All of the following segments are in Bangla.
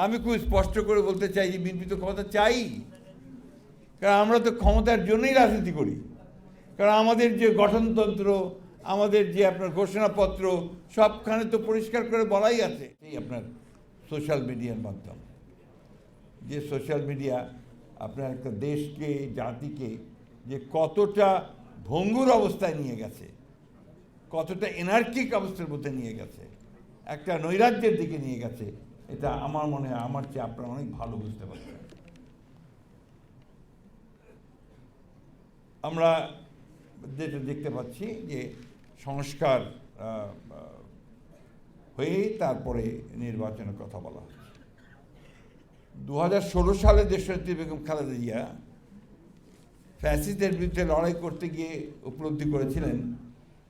আমি খুব স্পষ্ট করে বলতে চাই যে বিএনপি তো ক্ষমতা চাই, কারণ আমরা তো ক্ষমতার জন্যই রাজনীতি করি। কারণ আমাদের যে গঠনতন্ত্র, আমাদের যে আপনার ঘোষণাপত্র, সবখানে তো পরিষ্কার করে বলাই আছে। এই আপনার সোশ্যাল মিডিয়ার মাধ্যম, যে সোশ্যাল মিডিয়া আপনার একটা দেশকে, জাতিকে যে কতটা ভঙ্গুর অবস্থায় নিয়ে গেছে, কতটা এনার্কিক অবস্থার মধ্যে নিয়ে গেছে, একটা নৈরাজ্যের দিকে নিয়ে গেছে, এটা আমার মনে হয় আমার চেয়ে আপনারা অনেক ভালো বুঝতে পারছেন। আমরা যেটা দেখতে পাচ্ছি যে সংস্কার হয়েই তারপরে নির্বাচনের কথা বলা হচ্ছে। 2016 সালে দেশনেত্রী বেগম খালেদা জিয়া ফ্যাসিস্টদের বিরুদ্ধে লড়াই করতে গিয়ে উপলব্ধি করেছিলেন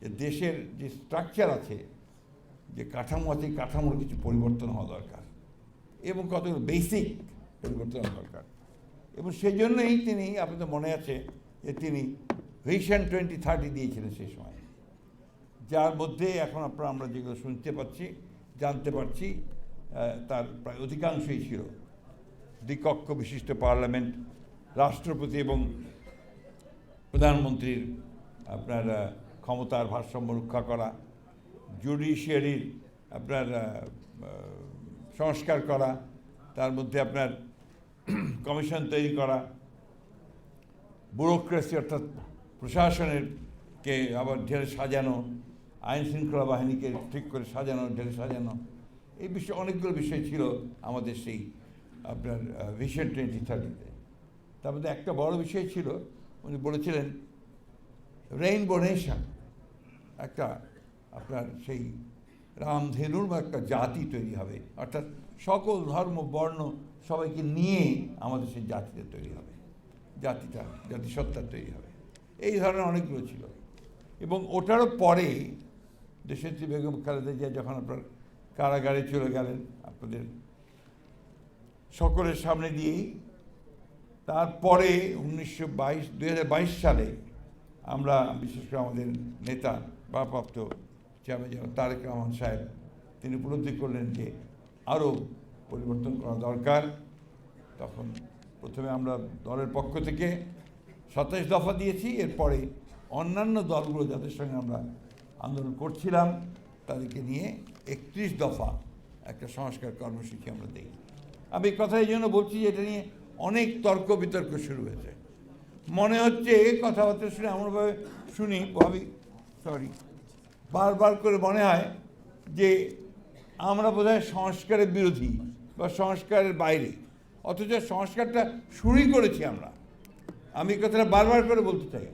যে দেশের যে স্ট্রাকচার আছে, যে কাঠামো আছে, কাঠামোর কিছু পরিবর্তন হওয়া দরকার এবং কতগুলো বেসিক পরিবর্তন হওয়া দরকার। এবং সেই জন্যই তিনি, আপনাদের মনে আছে যে তিনি ভিশন 2030 দিয়েছিলেন সেই সময়, যার মধ্যে এখন আমরা যেগুলো শুনতে পাচ্ছি, জানতে পারছি, তার প্রায় অধিকাংশই ছিল দ্বিকক্ষ বিশিষ্ট পার্লামেন্ট, রাষ্ট্রপতি এবং প্রধানমন্ত্রীর আপনার ক্ষমতার ভারসাম্য রক্ষা করা, জুডিশিয়ারির আপনার সংস্কার করা, তার মধ্যে আপনার কমিশন তৈরি করা, ব্যুরোক্রেসি অর্থাৎ প্রশাসনেরকে আবার ঢেলে সাজানো, আইন শৃঙ্খলা বাহিনীকে ঠিক করে সাজানো, ঢেলে সাজানো, এই বিষয়ে অনেকগুলো বিষয় ছিল আমাদের সেই আপনার ভিশন 2030-তে। তার মধ্যে একটা বড় বিষয় ছিল, উনি বলেছিলেন রেইনবো নেশন, একটা আপনার সেই রামধেনুর বা একটা জাতি তৈরি হবে, অর্থাৎ সকল ধর্ম বর্ণ সবাইকে নিয়ে আমাদের সেই জাতিটা তৈরি হবে, জাতিসত্তা তৈরি হবে। এই ধরনের অনেকগুলো ছিল। এবং ওটারও পরে দেশনেত্রী বেগম খালেদা জিয়া যখন আপনার কারাগারে চলে গেলেন আপনাদের সকলের সামনে দিয়েই, তারপরে 2022 সালে আমরা বিশেষ করে আমাদের নেতা ভারপ্রাপ্ত চেয়ারম্যান তারেক রহমান সাহেব, তিনি উপলব্ধি করলেন যে আরও পরিবর্তন করা দরকার। তখন প্রথমে আমরা দলের পক্ষ থেকে 27 দফা দিয়েছি, এরপরে অন্যান্য দলগুলো যাদের সঙ্গে আমরা আন্দোলন করছিলাম তাদেরকে নিয়ে 31 দফা একটা সংস্কার কর্মসূচি আমরা দিই। আমি এই কথা এই জন্য বলছি যে এটা নিয়ে অনেক তর্ক বিতর্ক শুরু হয়েছে। মনে হচ্ছে কথাবার্তা শুনে এমনভাবে বারবার করে মনে হয় যে আমরা বোধহয় সংস্কারের বিরোধী বা সংস্কারের বাইরে, অথচ সংস্কারটা শুরুই করেছি আমরা। আমি এই কথাটা বারবার করে বলতে চাই।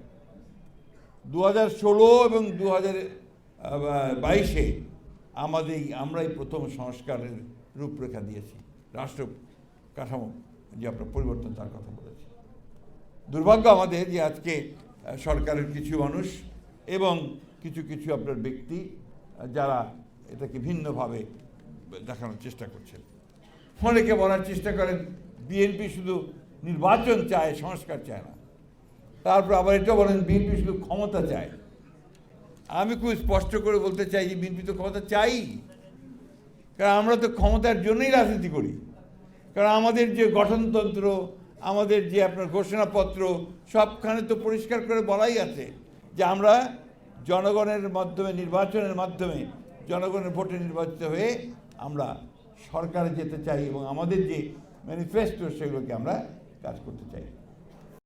2016 এবং 2022-এ আমরাই প্রথম সংস্কারের রূপরেখা দিয়েছি, রাষ্ট্র কাঠামো যে আপনার পরিবর্তন তার কথা বলেছি। দুর্ভাগ্য আমাদের যে আজকে সরকারের কিছু মানুষ এবং কিছু আপনার ব্যক্তি যারা এটাকে ভিন্নভাবে দেখানোর চেষ্টা করছেন। অনেকে বলার চেষ্টা করেন বিএনপি শুধু নির্বাচন চায়, সংস্কার চায় না। তারপর আবার এটা বলেন বিএনপি শুধু ক্ষমতা চায়। আমি খুব স্পষ্ট করে বলতে চাই যে বিএনপি তো ক্ষমতা চাই, কারণ আমরা তো ক্ষমতার জন্যই রাজনীতি করি। কারণ আমাদের যে গঠনতন্ত্র, আমাদের যে আপনার ঘোষণাপত্র, সবখানে তো পরিষ্কার করে বলাই আছে যে আমরা জনগণের মাধ্যমে, নির্বাচনের মাধ্যমে, জনগণের ভোটে নির্বাচিত হয়ে আমরা সরকারে যেতে চাই এবং আমাদের যে ম্যানিফেস্টো সেগুলোকে আমরা কাজ করতে চাই।